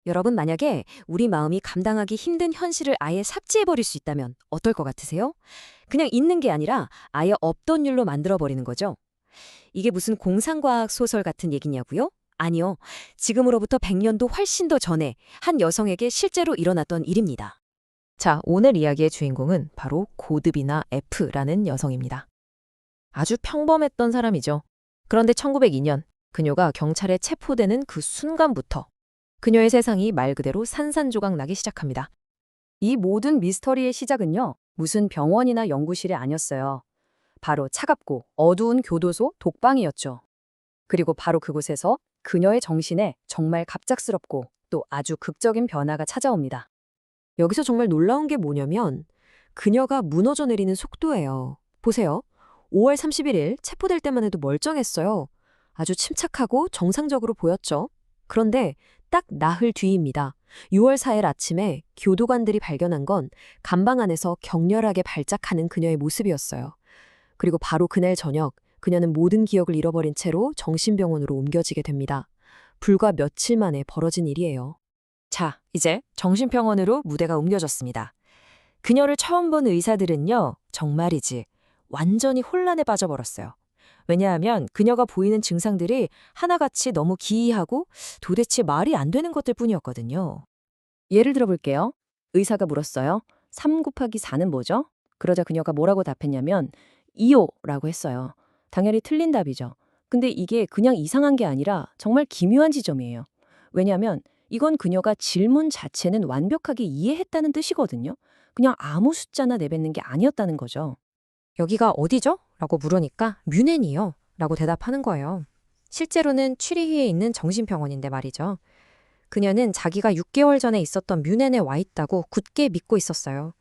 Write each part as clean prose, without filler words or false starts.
여러분, 만약에 우리 마음이 감당하기 힘든 현실을 아예 삭제해버릴 수 있다면 어떨 것 같으세요? 그냥 있는 게 아니라 아예 없던 일로 만들어버리는 거죠. 이게 무슨 공상과학 소설 같은 얘기냐고요? 아니요. 지금으로부터 100년도 훨씬 더 전에 한 여성에게 실제로 일어났던 일입니다. 자, 오늘 이야기의 주인공은 바로 고드비나 F라는 여성입니다. 아주 평범했던 사람이죠. 그런데 1902년 그녀가 경찰에 체포되는 그 순간부터 그녀의 세상이 말 그대로 산산조각 나기 시작합니다. 이 모든 미스터리의 시작은요, 무슨 병원이나 연구실이 아니었어요. 바로 차갑고 어두운 교도소 독방이었죠. 그리고 바로 그곳에서 그녀의 정신에 정말 갑작스럽고 또 아주 극적인 변화가 찾아옵니다. 여기서 정말 놀라운 게 뭐냐면 그녀가 무너져 내리는 속도예요. 보세요. 5월 31일 체포될 때만 해도 멀쩡했어요. 아주 침착하고 정상적으로 보였죠. 그런데 딱 나흘 뒤입니다. 6월 4일 아침에 교도관들이 발견한 건 감방 안에서 격렬하게 발작하는 그녀의 모습이었어요. 그리고 바로 그날 저녁 그녀는 모든 기억을 잃어버린 채로 정신병원으로 옮겨지게 됩니다. 불과 며칠 만에 벌어진 일이에요. 자, 이제 정신병원으로 무대가 옮겨졌습니다. 그녀를 처음 본 의사들은요, 정말이지 완전히 혼란에 빠져버렸어요. 왜냐하면 그녀가 보이는 증상들이 하나같이 너무 기이하고 도대체 말이 안 되는 것들 뿐이었거든요. 예를 들어볼게요. 의사가 물었어요. 3 곱하기 4는 뭐죠? 그러자 그녀가 뭐라고 답했냐면 2호라고 했어요. 당연히 틀린 답이죠. 근데 이게 그냥 이상한 게 아니라 정말 기묘한 지점이에요. 왜냐하면 이건 그녀가 질문 자체는 완벽하게 이해했다는 뜻이거든요. 그냥 아무 숫자나 내뱉는 게 아니었다는 거죠. 여기가 어디죠? 라고 물으니까 뮌헨이요. 라고 대답하는 거예요. 실제로는 취리히에 있는 정신병원인데 말이죠. 그녀는 자기가 6개월 전에 있었던 뮌헨에 와 있다고 굳게 믿고 있었어요.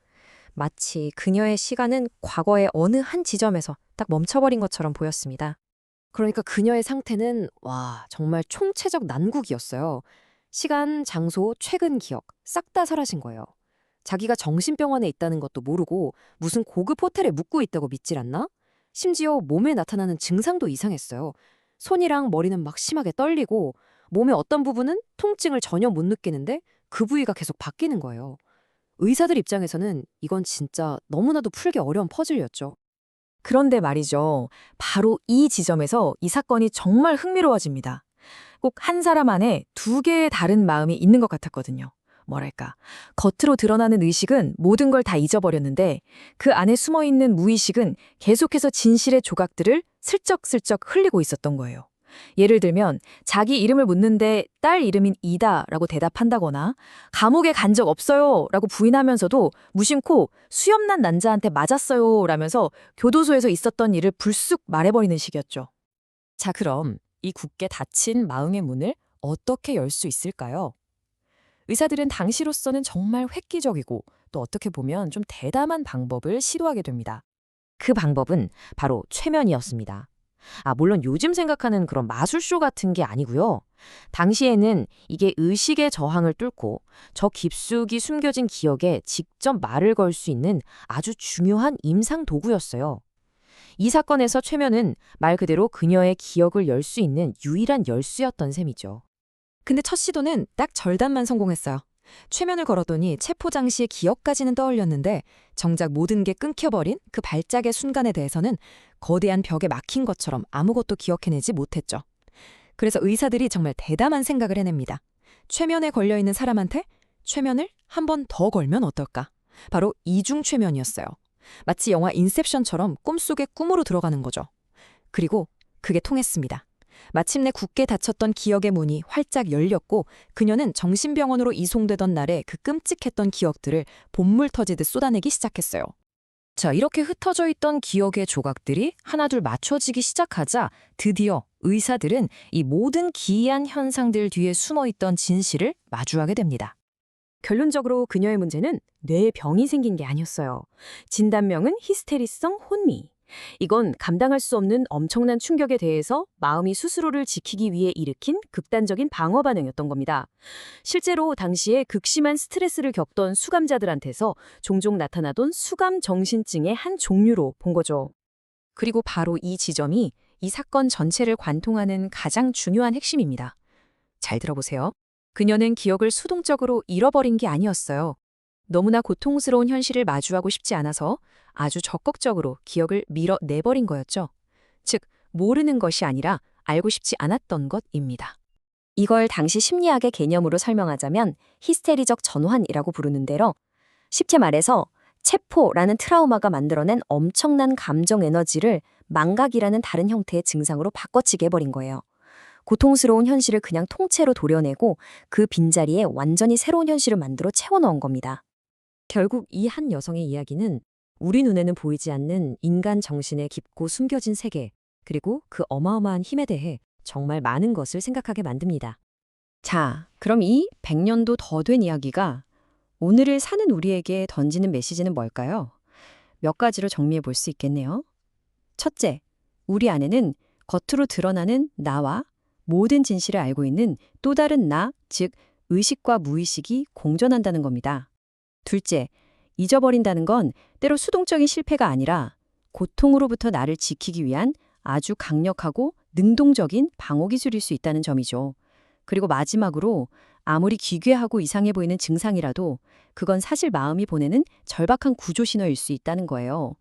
마치 그녀의 시간은 과거의 어느 한 지점에서 딱 멈춰버린 것처럼 보였습니다. 그러니까 그녀의 상태는 정말 총체적 난국이었어요. 시간, 장소, 최근 기억 싹 다 사라진 거예요. 자기가 정신병원에 있다는 것도 모르고 무슨 고급 호텔에 묵고 있다고 믿질 않나? 심지어 몸에 나타나는 증상도 이상했어요. 손이랑 머리는 막 심하게 떨리고 몸의 어떤 부분은 통증을 전혀 못 느끼는데 그 부위가 계속 바뀌는 거예요. 의사들 입장에서는 이건 진짜 너무나도 풀기 어려운 퍼즐이었죠. 그런데 말이죠. 바로 이 지점에서 이 사건이 정말 흥미로워집니다. 꼭 한 사람 안에 두 개의 다른 마음이 있는 것 같았거든요. 뭐랄까. 겉으로 드러나는 의식은 모든 걸 다 잊어버렸는데 그 안에 숨어 있는 무의식은 계속해서 진실의 조각들을 슬쩍슬쩍 흘리고 있었던 거예요. 예를 들면 자기 이름을 묻는데 딸 이름인 이다 라고 대답한다거나 감옥에 간 적 없어요 라고 부인하면서도 무심코 수염난 남자한테 맞았어요 라면서 교도소에서 있었던 일을 불쑥 말해버리는 식이었죠. 자, 그럼 이 굳게 닫힌 마음의 문을 어떻게 열 수 있을까요? 의사들은 당시로서는 정말 획기적이고 또 어떻게 보면 좀 대담한 방법을 시도하게 됩니다. 그 방법은 바로 최면이었습니다. 물론 요즘 생각하는 그런 마술쇼 같은 게 아니고요. 당시에는 이게 의식의 저항을 뚫고 저 깊숙이 숨겨진 기억에 직접 말을 걸 수 있는 아주 중요한 임상 도구였어요. 이 사건에서 최면은 말 그대로 그녀의 기억을 열 수 있는 유일한 열쇠였던 셈이죠. 근데 첫 시도는 딱 절단만 성공했어요. 최면을 걸었더니 체포 당시의 기억까지는 떠올렸는데 정작 모든 게 끊겨버린 그 발작의 순간에 대해서는 거대한 벽에 막힌 것처럼 아무것도 기억해내지 못했죠. 그래서 의사들이 정말 대담한 생각을 해냅니다. 최면에 걸려있는 사람한테 최면을 한 번 더 걸면 어떨까? 바로 이중 최면이었어요. 마치 영화 인셉션처럼 꿈속에 꿈으로 들어가는 거죠. 그리고 그게 통했습니다. 마침내 굳게 닫혔던 기억의 문이 활짝 열렸고 그녀는 정신병원으로 이송되던 날의 그 끔찍했던 기억들을 본물 터지듯 쏟아내기 시작했어요. 자, 이렇게 흩어져 있던 기억의 조각들이 하나둘 맞춰지기 시작하자 드디어 의사들은 이 모든 기이한 현상들 뒤에 숨어 있던 진실을 마주하게 됩니다. 결론적으로 그녀의 문제는 뇌에 병이 생긴 게 아니었어요. 진단명은 히스테리성 혼미. 이건 감당할 수 없는 엄청난 충격에 대해서 마음이 스스로를 지키기 위해 일으킨 극단적인 방어 반응이었던 겁니다. 실제로 당시에 극심한 스트레스를 겪던 수감자들한테서 종종 나타나던 수감 정신증의 한 종류로 본 거죠. 그리고 바로 이 지점이 이 사건 전체를 관통하는 가장 중요한 핵심입니다. 잘 들어보세요. 그녀는 기억을 수동적으로 잃어버린 게 아니었어요. 너무나 고통스러운 현실을 마주하고 싶지 않아서 아주 적극적으로 기억을 밀어내버린 거였죠. 즉, 모르는 것이 아니라 알고 싶지 않았던 것입니다. 이걸 당시 심리학의 개념으로 설명하자면 히스테리적 전환이라고 부르는데요. 쉽게 말해서 체포라는 트라우마가 만들어낸 엄청난 감정 에너지를 망각이라는 다른 형태의 증상으로 바꿔치게 해버린 거예요. 고통스러운 현실을 그냥 통째로 도려내고 그 빈자리에 완전히 새로운 현실을 만들어 채워넣은 겁니다. 결국 이 한 여성의 이야기는 우리 눈에는 보이지 않는 인간 정신의 깊고 숨겨진 세계, 그리고 그 어마어마한 힘에 대해 정말 많은 것을 생각하게 만듭니다. 자, 그럼 이 100년도 더 된 이야기가 오늘을 사는 우리에게 던지는 메시지는 뭘까요? 몇 가지로 정리해 볼 수 있겠네요. 첫째, 우리 안에는 겉으로 드러나는 나와 모든 진실을 알고 있는 또 다른 나, 즉 의식과 무의식이 공존한다는 겁니다. 둘째, 잊어버린다는 건 때로 수동적인 실패가 아니라 고통으로부터 나를 지키기 위한 아주 강력하고 능동적인 방어 기술일 수 있다는 점이죠. 그리고 마지막으로 아무리 기괴하고 이상해 보이는 증상이라도 그건 사실 마음이 보내는 절박한 구조 신호일 수 있다는 거예요.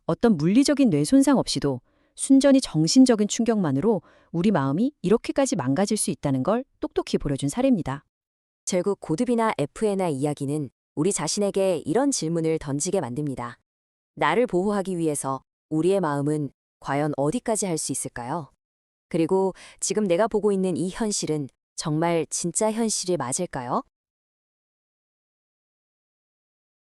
어떤 물리적인 뇌 손상 없이도 순전히 정신적인 충격만으로 우리 마음이 이렇게까지 망가질 수 있다는 걸 똑똑히 보여준 사례입니다. 결국 고드비나 FN의 이야기는 우리 자신에게 이런 질문을 던지게 만듭니다. 나를 보호하기 위해서 우리의 마음은 과연 어디까지 할 수 있을까요? 그리고 지금 내가 보고 있는 이 현실은 정말 진짜 현실이 맞을까요?